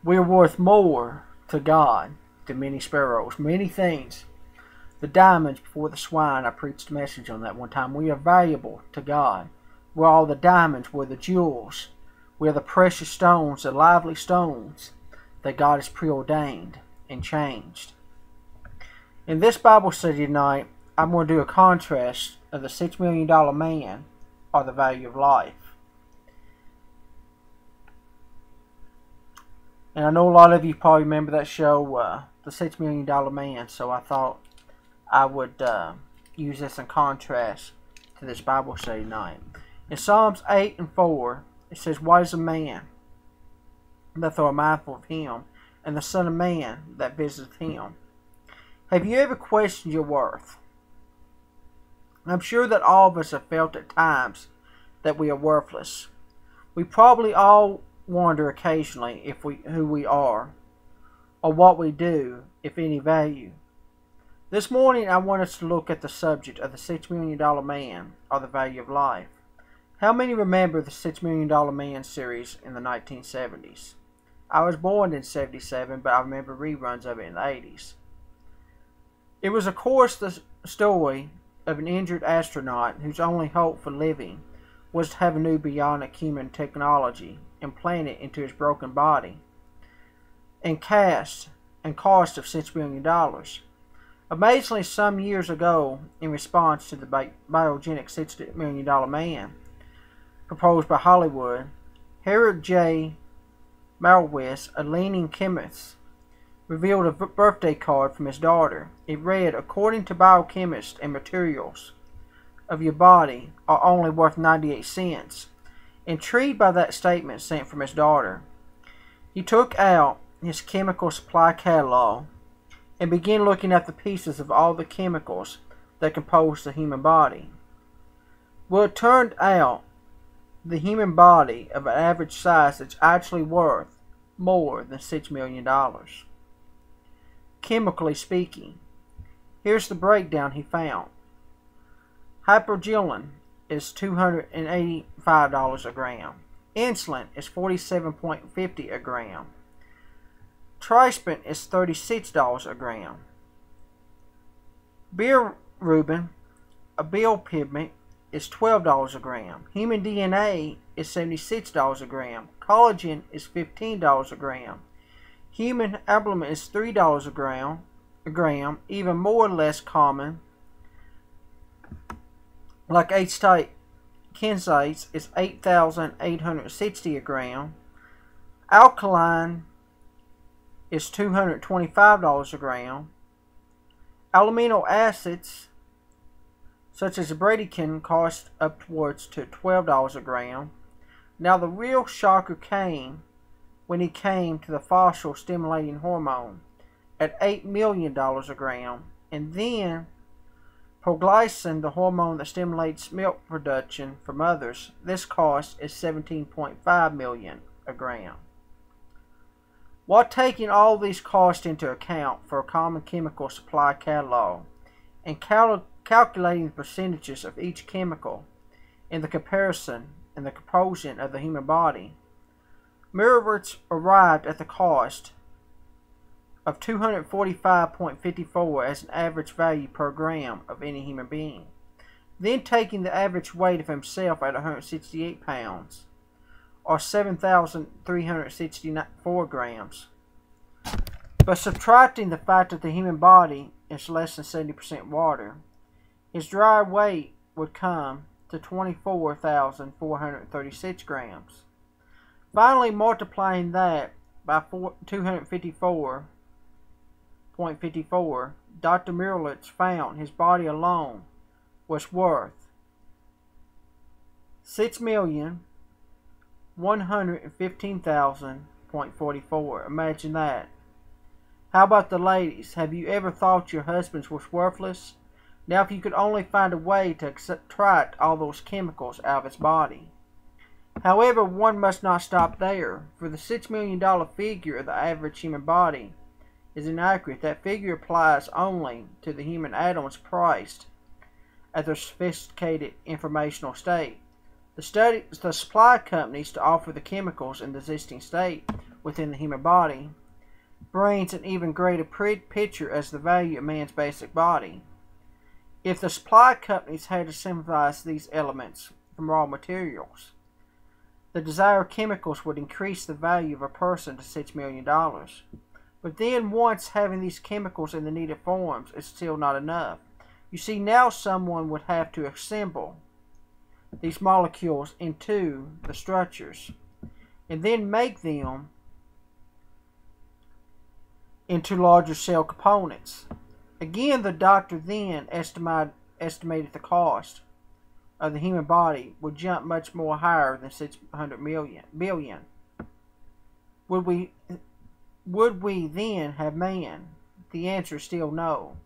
We are worth more to God than many sparrows, many things. The diamonds before the swine, I preached a message on that one time. We are valuable to God. We're all the diamonds, we're the jewels, we're the precious stones, the lively stones that God has preordained and changed. In this Bible study tonight, I'm going to do a contrast of the $6 million man or the value of life. And I know a lot of you probably remember that show, The $6 Million Man, so I thought I would use this in contrast to this Bible study tonight. In Psalms 8 and 4, it says, "What is a man that thou art mindful of him, and the Son of Man that visiteth him?" Have you ever questioned your worth? I'm sure that all of us have felt at times that we are worthless. We probably all wonder occasionally who we are, or what we do, if any value. This morning I want us to look at the subject of the $6 million man, or the value of life. How many remember the $6 Million Man series in the 1970s? I was born in 77, but I remember reruns of it in the 80s. It was, of course, the story of an injured astronaut whose only hope for living was to have a new bionic human technology implanted into his broken body, and cost of $6 million. Amazingly, some years ago, in response to the biogenic $6 million man proposed by Hollywood, Harold J. Malwis, a leading chemist, revealed a birthday card from his daughter. It read, "According to biochemists and materials of your body are only worth 98 cents. Intrigued by that statement sent from his daughter, he took out his chemical supply catalog and began looking at the pieces of all the chemicals that compose the human body. Well, it turned out the human body of an average size is actually worth more than $6 million. Chemically speaking, here's the breakdown he found. Hypergillin is $285 a gram. Insulin is $47.50 a gram. Trispan is $36 a gram. Bilirubin, a bile pigment, is $12 a gram. Human DNA is $76 a gram. Collagen is $15 a gram. Human albumin is $3 a gram, even more or less common. Like H-type kensites is $8,860 a gram. Alkaline is $225 a gram. Amino acids such as bradykinin cost upwards to $12 a gram. Now the real shocker came when he came to the fossil stimulating hormone at $8 million a gram, and then proglycin, the hormone that stimulates milk production from mothers. This cost is $17.5 million a gram. While taking all these costs into account for a common chemical supply catalog and calculating the percentages of each chemical in the comparison and the composition of the human body, Mirowitz arrived at the cost of $245.54 as an average value per gram of any human being. Then taking the average weight of himself at 168 pounds, or 7,364 grams, but subtracting the fact that the human body is less than 70% water, his dry weight would come to 24,436 grams. Finally, multiplying that by 254.54, Dr. Mirowitz found his body alone was worth $6,115,000.44. Imagine that. How about the ladies? Have you ever thought your husband was worthless? Now, if you could only find a way to extract all those chemicals out of his body. However, one must not stop there, for the $6 million figure of the average human body is inaccurate. That figure applies only to the human atoms priced at their sophisticated informational state. The supply companies to offer the chemicals in the existing state within the human body brings an even greater picture as the value of man's basic body. If the supply companies had to synthesize these elements from raw materials, the desired chemicals would increase the value of a person to $6 million. But then once having these chemicals in the needed forms is still not enough. You see, now someone would have to assemble these molecules into the structures and then make them into larger cell components. Again, the doctor then estimated the cost of the human body would jump much more higher than 600 billion. Would we then have man? The answer is still no.